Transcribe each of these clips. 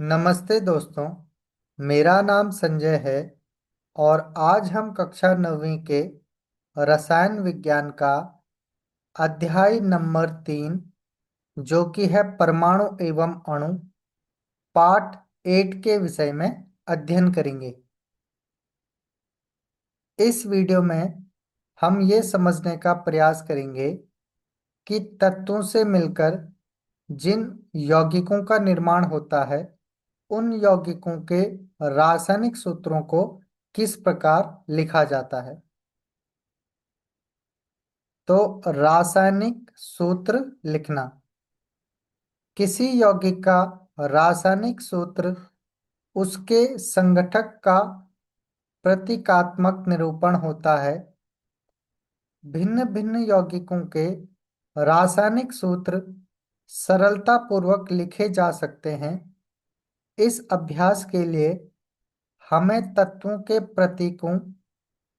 नमस्ते दोस्तों। मेरा नाम संजय है और आज हम कक्षा 9वीं के रसायन विज्ञान का अध्याय नंबर 3 जो कि है परमाणु एवं अणु पार्ट 8 के विषय में अध्ययन करेंगे। इस वीडियो में हम ये समझने का प्रयास करेंगे कि तत्वों से मिलकर जिन यौगिकों का निर्माण होता है उन यौगिकों के रासायनिक सूत्रों को किस प्रकार लिखा जाता है। तो रासायनिक सूत्र लिखना। किसी यौगिक का रासायनिक सूत्र उसके संगठक का प्रतीकात्मक निरूपण होता है। भिन्न भिन्न यौगिकों के रासायनिक सूत्र सरलता पूर्वक लिखे जा सकते हैं। इस अभ्यास के लिए हमें तत्वों के प्रतीकों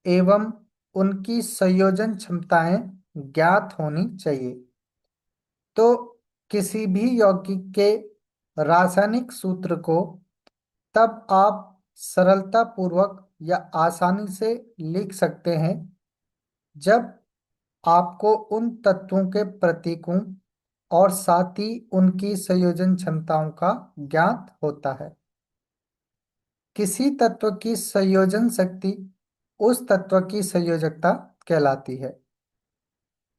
एवं उनकी संयोजन क्षमताएं ज्ञात होनी चाहिए। तो किसी भी यौगिक के रासायनिक सूत्र को तब आप सरलता पूर्वक या आसानी से लिख सकते हैं जब आपको उन तत्वों के प्रतीकों और साथ ही उनकी संयोजन क्षमताओं का ज्ञात होता है। किसी तत्व की संयोजन शक्ति उस तत्व की संयोजकता कहलाती है।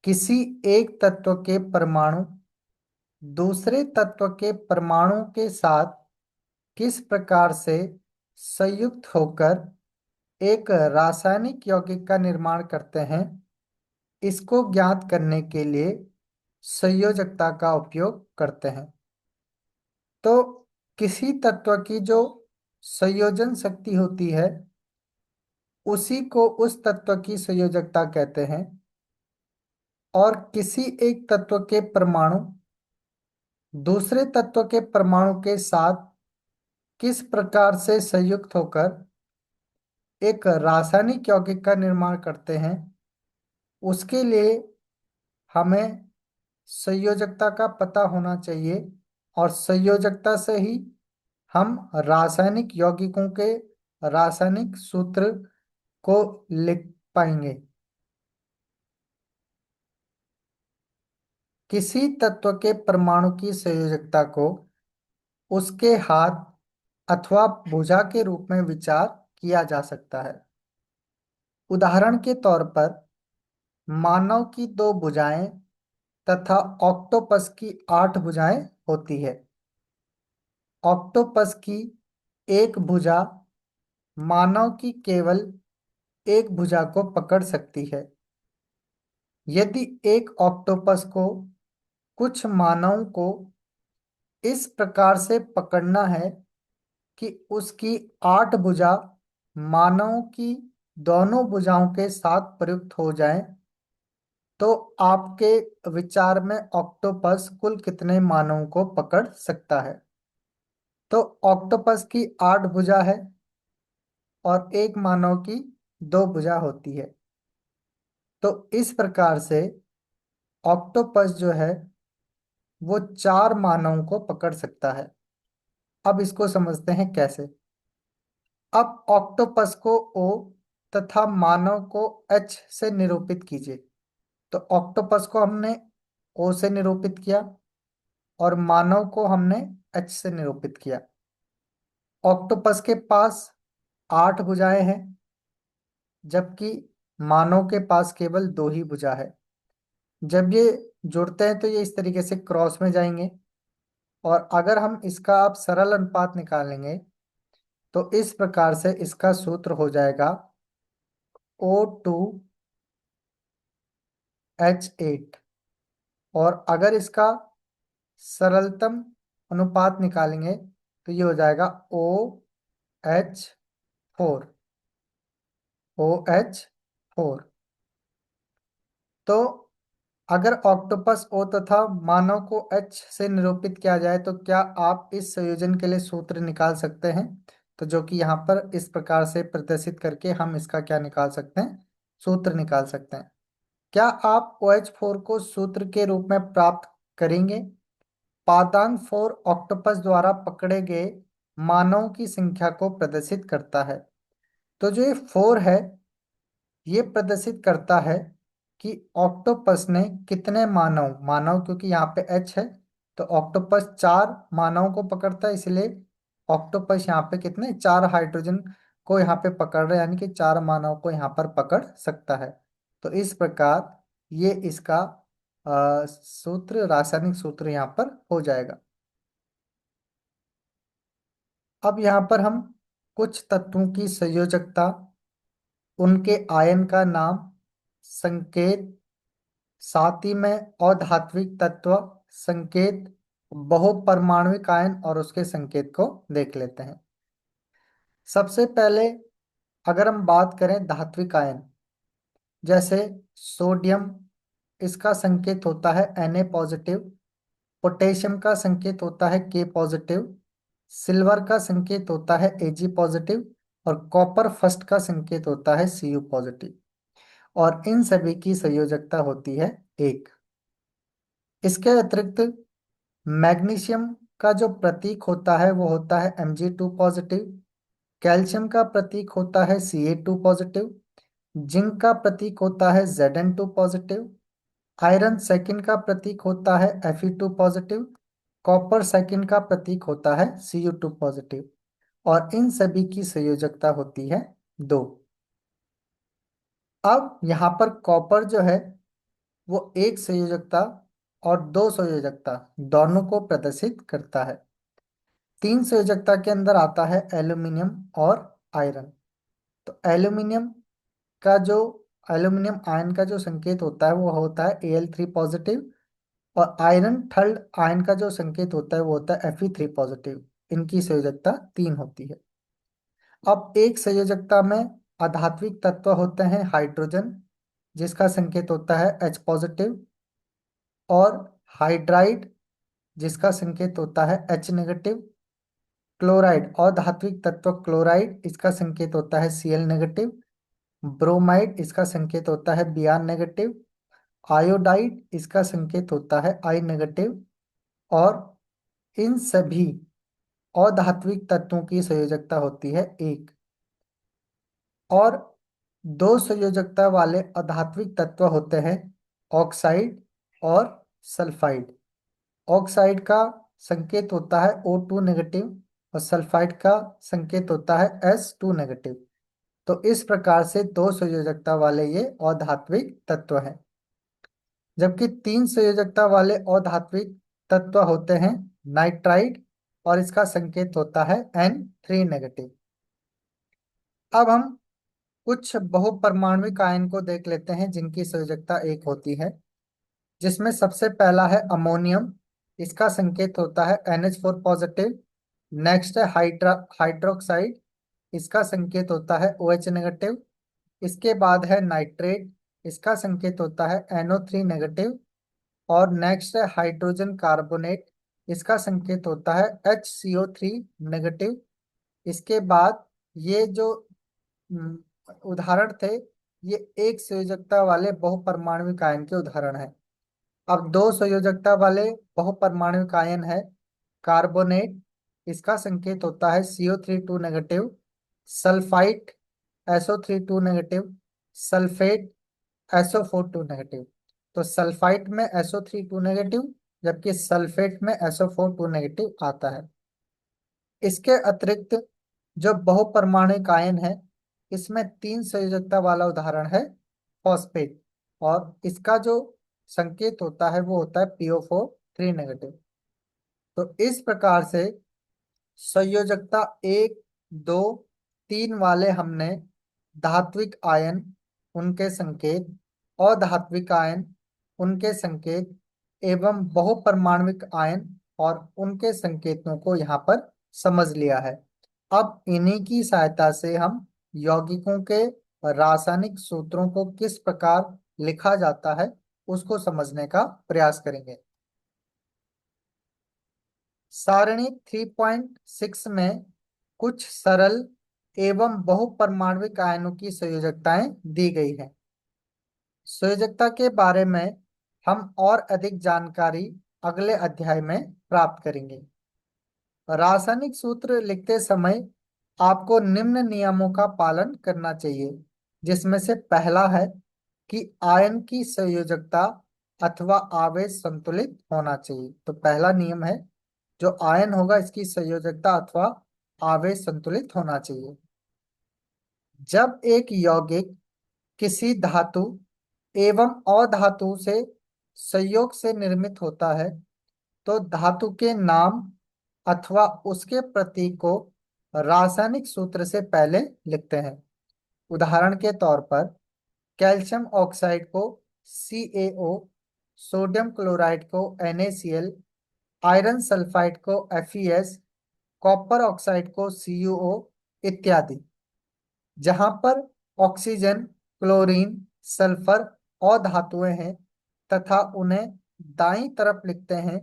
किसी एक तत्व के परमाणु दूसरे तत्व के परमाणु के साथ किस प्रकार से संयुक्त होकर एक रासायनिक यौगिक का निर्माण करते हैं, इसको ज्ञात करने के लिए संयोजकता का उपयोग करते हैं। तो किसी तत्व की जो संयोजन शक्ति होती है उसी को उस तत्व की संयोजकता कहते हैं। और किसी एक तत्व के परमाणु दूसरे तत्व के परमाणु के साथ किस प्रकार से संयुक्त होकर एक रासायनिक यौगिक का निर्माण करते हैं, उसके लिए हमें संयोजकता का पता होना चाहिए और संयोजकता से ही हम रासायनिक यौगिकों के रासायनिक सूत्र को लिख पाएंगे। किसी तत्व के परमाणु की संयोजकता को उसके हाथ अथवा भुजा के रूप में विचार किया जा सकता है। उदाहरण के तौर पर मानव की 2 भुजाएं तथा ऑक्टोपस की 8 भुजाएं होती है। ऑक्टोपस की एक भुजा मानव की केवल एक भुजा को पकड़ सकती है। यदि एक ऑक्टोपस को कुछ मानव को इस प्रकार से पकड़ना है कि उसकी 8 भुजा मानव की दोनों भुजाओं के साथ प्रयुक्त हो जाएं, तो आपके विचार में ऑक्टोपस कुल कितने मानवों को पकड़ सकता है। तो ऑक्टोपस की 8 भुजा है और एक मानव की 2 भुजा होती है। तो इस प्रकार से ऑक्टोपस जो है वो 4 मानवों को पकड़ सकता है। अब इसको समझते हैं कैसे। अब ऑक्टोपस को O तथा मानव को H से निरूपित कीजिए। तो ऑक्टोपस को हमने O से निरूपित किया और मानव को हमने H से निरूपित किया। ऑक्टोपस के पास 8 भुजाएं हैं जबकि मानव के पास केवल 2 ही भुजा है। जब ये जुड़ते हैं तो ये इस तरीके से क्रॉस में जाएंगे और अगर हम इसका आप सरल अनुपात निकालेंगे तो इस प्रकार से इसका सूत्र हो जाएगा O2H8। और अगर इसका सरलतम अनुपात निकालेंगे तो ये हो जाएगा OH4। तो अगर ऑक्टोपस O तथा मानव को H से निरूपित किया जाए तो क्या आप इस संयोजन के लिए सूत्र निकाल सकते हैं। तो जो कि यहाँ पर इस प्रकार से प्रदर्शित करके हम इसका क्या निकाल सकते हैं, सूत्र निकाल सकते हैं। क्या आप OH4 को सूत्र के रूप में प्राप्त करेंगे। पादांक 4 ऑक्टोपस द्वारा पकड़े गए मानवों की संख्या को प्रदर्शित करता है। तो जो ये 4 है, ये प्रदर्शित करता है कि ऑक्टोपस ने कितने मानव मानव क्योंकि यहाँ पे एच है, तो ऑक्टोपस 4 मानवों को पकड़ता है, इसलिए ऑक्टोपस यहाँ पे कितने 4 हाइड्रोजन को यहाँ पे पकड़ रहे हैं, यानी कि 4 मानव को यहाँ पर पकड़ सकता है। तो इस प्रकार ये इसका सूत्र, रासायनिक सूत्र यहाँ पर हो जाएगा। अब यहाँ पर हम कुछ तत्वों की संयोजकता, उनके आयन का नाम, संकेत, साथ ही में अधात्विक तत्व, संकेत, बहुपरमाणविक आयन और उसके संकेत को देख लेते हैं। सबसे पहले अगर हम बात करें धात्विक आयन, जैसे सोडियम, इसका संकेत होता है Na पॉजिटिव। पोटेशियम का संकेत होता है K पॉजिटिव। सिल्वर का संकेत होता है Ag पॉजिटिव। और कॉपर फर्स्ट का संकेत होता है Cu पॉजिटिव। और इन सभी की संयोजकता होती है 1। इसके अतिरिक्त मैग्नीशियम का जो प्रतीक होता है वो होता है Mg2 पॉजिटिव। कैल्शियम का प्रतीक होता है Ca2 पॉजिटिव। जिंक का प्रतीक होता है Zn2 पॉजिटिव। आयरन सेकंड का प्रतीक होता है Fe2 पॉजिटिव। कॉपर सेकंड का प्रतीक होता है Cu2 पॉजिटिव। और इन सभी की संयोजकता होती है 2। अब यहाँ पर कॉपर जो है वो एक संयोजकता और 2 संयोजकता दोनों को प्रदर्शित करता है। 3 संयोजकता के अंदर आता है एल्यूमिनियम और आयरन। तो एल्यूमिनियम आयन का जो संकेत होता है वो होता है Al3 पॉजिटिव। और आयरन थर्ड आयन का जो संकेत होता है वो होता है Fe3 पॉजिटिव। इनकी संयोजकता 3 होती है। अब एक संयोजकता में अधात्विक तत्व होते हैं हाइड्रोजन, जिसका संकेत होता है H पॉजिटिव। और हाइड्राइड, जिसका संकेत होता है H नेगेटिव। क्लोराइड और धात्विक तत्व क्लोराइड, इसका संकेत होता है Cl नेगेटिव। ब्रोमाइड, इसका संकेत होता है Br नेगेटिव। आयोडाइड, इसका संकेत होता है I नेगेटिव। और इन सभी अधात्विक तत्वों की संयोजकता होती है 1। और 2 संयोजकता वाले अधात्विक तत्व होते हैं ऑक्साइड और सल्फाइड। ऑक्साइड का संकेत होता है O2 नेगेटिव और सल्फाइड का संकेत होता है S2 नेगेटिव। तो इस प्रकार से 2 संयोजकता वाले ये अधात्विक तत्व हैं। जबकि 3 संयोजकता वाले अधात्विक तत्व होते हैं नाइट्राइड, और इसका संकेत होता है N3 नेगेटिव। अब हम कुछ बहुपरमाणविक आयन को देख लेते हैं जिनकी संयोजकता 1 होती है, जिसमें सबसे पहला है अमोनियम। इसका संकेत होता है NH4 पॉजिटिव। नेक्स्ट है हाइड्रोक्साइड, इसका संकेत होता है OH नेगेटिव। इसके बाद है नाइट्रेट, इसका संकेत होता है NO3 नेगेटिव। और नेक्स्ट है हाइड्रोजन कार्बोनेट, इसका संकेत होता है HCO3 नेगेटिव। इसके बाद ये जो हम्म, उदाहरण थे, ये एक संयोजकता वाले बहुपरमाणविक आयन के उदाहरण हैं। अब 2 संयोजकता वाले बहुपरमाणविक आयन है कार्बोनेट, इसका संकेत होता है CO32 negative. Sulphite SO32 negative. Sulphate SO42 negative. तो सल्फाइट में SO32 नेगेटिव, जबकि सल्फेट में SO42 नेगेटिव आता है। इसके अतिरिक्त जो बहुपरमाणुक आयन है, इसमें 3 संयोजकता वाला उदाहरण है फॉस्फेट, और इसका जो संकेत होता है वो होता है PO4 नेगेटिव। तो इस प्रकार से संयोजकता 1, 2, 3 वाले हमने धात्विक आयन, उनके संकेत, अधात्विक आयन, उनके संकेत, एवं बहुपरमाणविक आयन और उनके संकेतों को यहाँ पर समझ लिया है। अब इन्हीं की सहायता से हम यौगिकों के रासायनिक सूत्रों को किस प्रकार लिखा जाता है उसको समझने का प्रयास करेंगे। सारणी 3.6 में कुछ सरल एवं बहुपरमाणविक आयनों की संयोजकताएं दी गई हैं। संयोजकता के बारे में हम और अधिक जानकारी अगले अध्याय में प्राप्त करेंगे। रासायनिक सूत्र लिखते समय आपको निम्न नियमों का पालन करना चाहिए, जिसमें से पहला है कि आयन की संयोजकता अथवा आवेश संतुलित होना चाहिए। तो पहला नियम है, जो आयन होगा इसकी संयोजकता अथवा आवेश संतुलित होना चाहिए। जब एक यौगिक किसी धातु एवं अधातु से संयोग से निर्मित होता है, तो धातु के नाम अथवा उसके प्रतीक को रासायनिक सूत्र से पहले लिखते हैं। उदाहरण के तौर पर कैल्शियम ऑक्साइड को CaO, सोडियम क्लोराइड को NaCl, आयरन सल्फाइड को FeS, कॉपर ऑक्साइड को CuO इत्यादि। जहां पर ऑक्सीजन, क्लोरीन, सल्फर और धातुएं हैं तथा उन्हें दाईं तरफ लिखते हैं,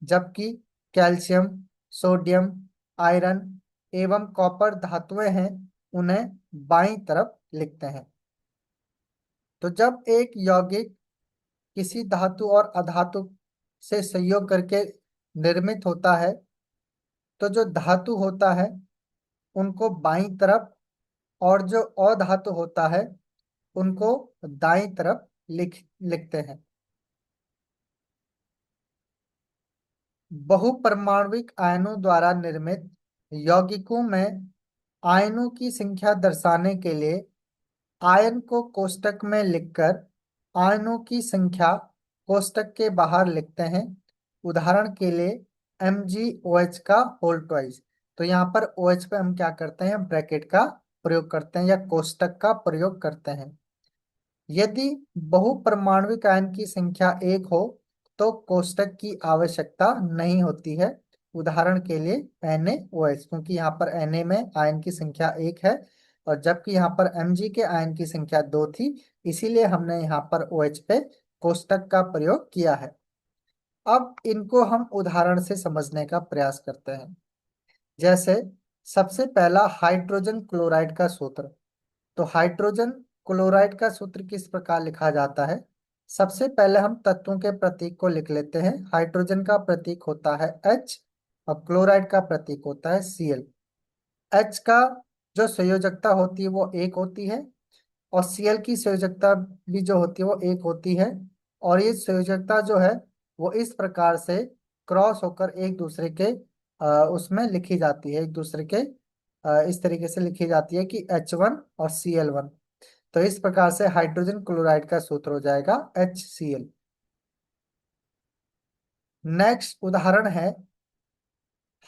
जबकि कैल्शियम, सोडियम, आयरन एवं कॉपर धातुएं हैं, उन्हें बाईं तरफ लिखते हैं। तो जब एक यौगिक किसी धातु और अधातु से संयोग करके निर्मित होता है, तो जो धातु होता है उनको बाईं तरफ और जो अधातु होता है उनको दाईं तरफ लिखते हैं। बहुपरमाणविक आयनों द्वारा निर्मित यौगिकों में आयनों की संख्या दर्शाने के लिए आयन को कोष्टक में लिखकर आयनों की संख्या कोष्टक के बाहर लिखते हैं। उदाहरण के लिए MgOH का होल ट्वाइस। तो यहाँ पर OH पे हम क्या करते हैं, ब्रैकेट का प्रयोग करते हैं या कोष्टक का प्रयोग करते हैं। यदि बहुपरमाणविक आयन की संख्या 1 हो तो कोष्टक की आवश्यकता नहीं होती है। उदाहरण के लिए NaOH, क्योंकि यहाँ पर Na में आयन की संख्या 1 है और जबकि यहाँ पर Mg के आयन की संख्या 2 थी, इसीलिए हमने यहाँ पर OH पे कोष्टक का प्रयोग किया है। अब इनको हम उदाहरण से समझने का प्रयास करते हैं। जैसे सबसे पहला हाइड्रोजन क्लोराइड का सूत्र। तो हाइड्रोजन क्लोराइड का सूत्र किस प्रकार लिखा जाता है? सबसे पहले हम तत्वों के प्रतीक को लिख लेते हैं। हाइड्रोजन का प्रतीक होता है H और क्लोराइड का प्रतीक होता है Cl। H का जो संयोजकता होती है वो 1 होती है और Cl की संयोजकता भी जो होती है वो 1 होती है। और ये संयोजकता जो है वो इस प्रकार से क्रॉस होकर एक दूसरे के उसमें लिखी जाती है, एक दूसरे के इस तरीके से लिखी जाती है कि H1 और Cl1। तो इस प्रकार से हाइड्रोजन क्लोराइड का सूत्र हो जाएगा HCl। नेक्स्ट उदाहरण है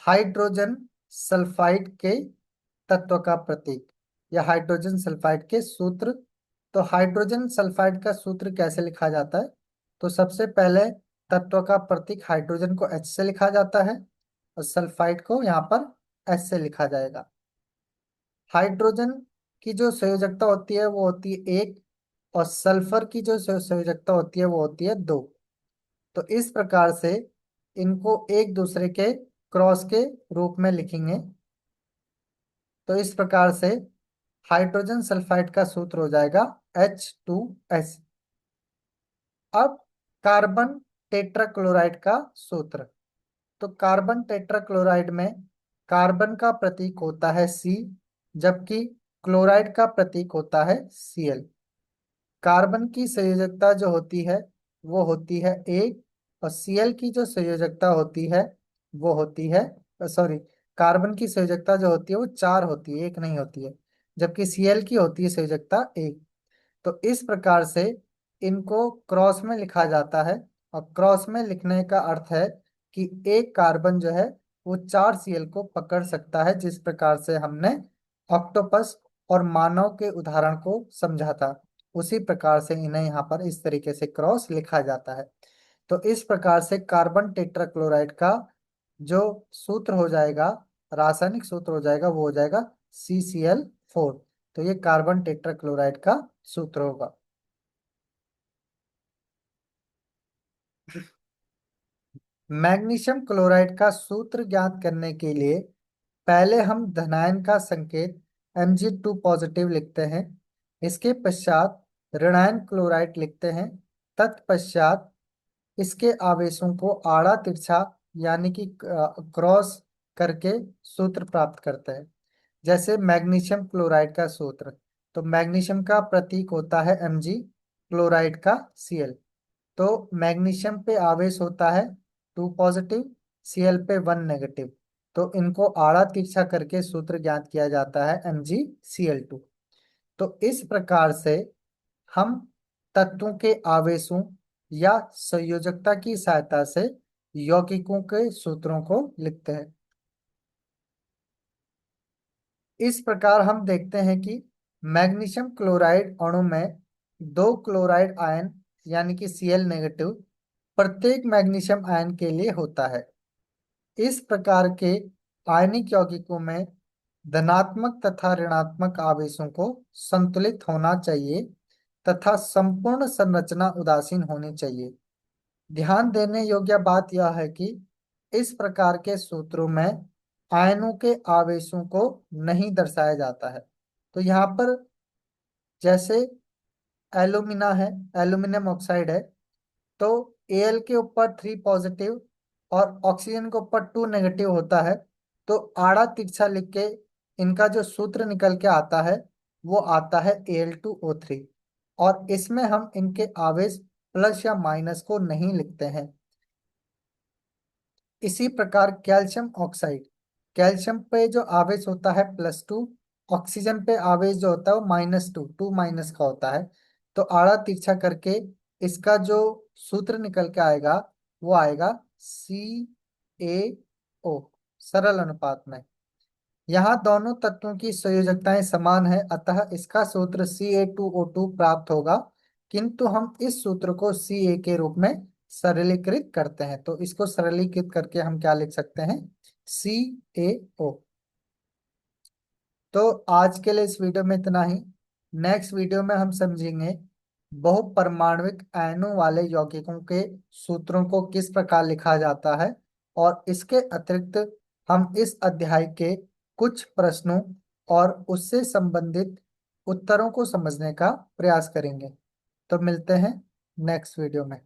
हाइड्रोजन सल्फाइड के तत्व का प्रतीक या हाइड्रोजन सल्फाइड के सूत्र। तो हाइड्रोजन सल्फाइड का सूत्र कैसे लिखा जाता है? तो सबसे पहले तत्व का प्रतीक हाइड्रोजन को H से लिखा जाता है और सल्फाइड को यहाँ पर S से लिखा जाएगा। हाइड्रोजन की जो संयोजकता होती है वो होती है 1 और सल्फर की जो संयोजकता होती है वो होती है 2। तो इस प्रकार से इनको एक दूसरे के क्रॉस के रूप में लिखेंगे। तो इस प्रकार से हाइड्रोजन सल्फाइड का सूत्र हो जाएगा H2S। अब कार्बन टेट्राक्लोराइड का सूत्र। तो कार्बन टेट्राक्लोराइड में कार्बन का प्रतीक होता है C, जबकि क्लोराइड का प्रतीक होता है Cl। कार्बन की संयोजकता जो होती है वो होती है 1 और Cl की जो संयोजकता होती है वो होती है, सॉरी, कार्बन की संयोजकता जो होती है वो 4 होती है, 1 नहीं होती है, जबकि Cl की होती है संयोजकता 1। तो इस प्रकार से इनको क्रॉस में लिखा जाता है और क्रॉस में लिखने का अर्थ है कि एक कार्बन जो है वो 4 Cl को पकड़ सकता है, जिस प्रकार से हमने ऑक्टोपस और मानव के उदाहरण को समझा था, उसी प्रकार से इन्हें यहाँ पर इस तरीके से क्रॉस लिखा जाता है। तो इस प्रकार से कार्बन टेट्राक्लोराइड का जो सूत्र हो जाएगा, रासायनिक सूत्र हो जाएगा, वो हो जाएगा CCl4। तो ये कार्बन टेट्राक्लोराइड का सूत्र होगा। मैग्नीशियम क्लोराइड का सूत्र ज्ञात करने के लिए पहले हम धनायन का संकेत Mg2 पॉजिटिव लिखते हैं। इसके पश्चात ऋणायन क्लोराइड लिखते हैं। तत्पश्चात इसके आवेशों को आड़ा तिरछा यानी कि क्रॉस करके सूत्र प्राप्त करते हैं। जैसे मैग्नीशियम क्लोराइड का सूत्र, तो मैग्नीशियम का प्रतीक होता है Mg, क्लोराइड का Cl। तो मैग्नीशियम पे आवेश होता है 2 पॉजिटिव, Cl पे 1 नेगेटिव। तो इनको आड़ा तिरछा करके सूत्र ज्ञात किया जाता है MgCl2। तो इस प्रकार से हम तत्वों के आवेशों या संयोजकता की सहायता से यौगिकों के सूत्रों को लिखते हैं। इस प्रकार हम देखते हैं कि मैग्नीशियम क्लोराइड अणु में 2 क्लोराइड आयन यानी कि Cl नेगेटिव प्रत्येक मैग्नीशियम आयन के लिए होता है। इस प्रकार के आयनिक यौगिकों में धनात्मक तथा ऋणात्मक आवेशों को संतुलित होना चाहिए तथा संपूर्ण संरचना उदासीन होनी चाहिए। ध्यान देने योग्य बात यह है कि इस प्रकार के सूत्रों में आयनों के आवेशों को नहीं दर्शाया जाता है। तो यहाँ पर जैसे एल्यूमिना है, एल्यूमिनियम ऑक्साइड है, तो Al के ऊपर 3 पॉजिटिव और ऑक्सीजन के ऊपर 2 नेगेटिव होता है। तो आड़ा तिरछा लिख के इनका जो सूत्र निकल के आता है वो आता है Al2O3। और इसमें हम इनके आवेश प्लस या माइनस को नहीं लिखते हैं। इसी प्रकार कैल्शियम ऑक्साइड, कैल्शियम पे जो आवेश होता है +2, ऑक्सीजन पे आवेश जो होता है वो -2, 2 माइनस का होता है। तो आड़ा तिरछा करके इसका जो सूत्र निकल के आएगा वो आएगा CaO, सरल अनुपात में। यहाँ दोनों तत्वों की संयोजकताएं समान है, अतः इसका सूत्र Ca2O2 प्राप्त होगा। किंतु हम इस सूत्र को Ca के रूप में सरलीकृत करते हैं। तो इसको सरलीकृत करके हम क्या लिख सकते हैं, CaO। तो आज के लिए इस वीडियो में इतना ही। नेक्स्ट वीडियो में हम समझेंगे बहुपरमाणविक आयनों वाले यौगिकों के सूत्रों को किस प्रकार लिखा जाता है। और इसके अतिरिक्त हम इस अध्याय के कुछ प्रश्नों और उससे संबंधित उत्तरों को समझने का प्रयास करेंगे। तो मिलते हैं नेक्स्ट वीडियो में।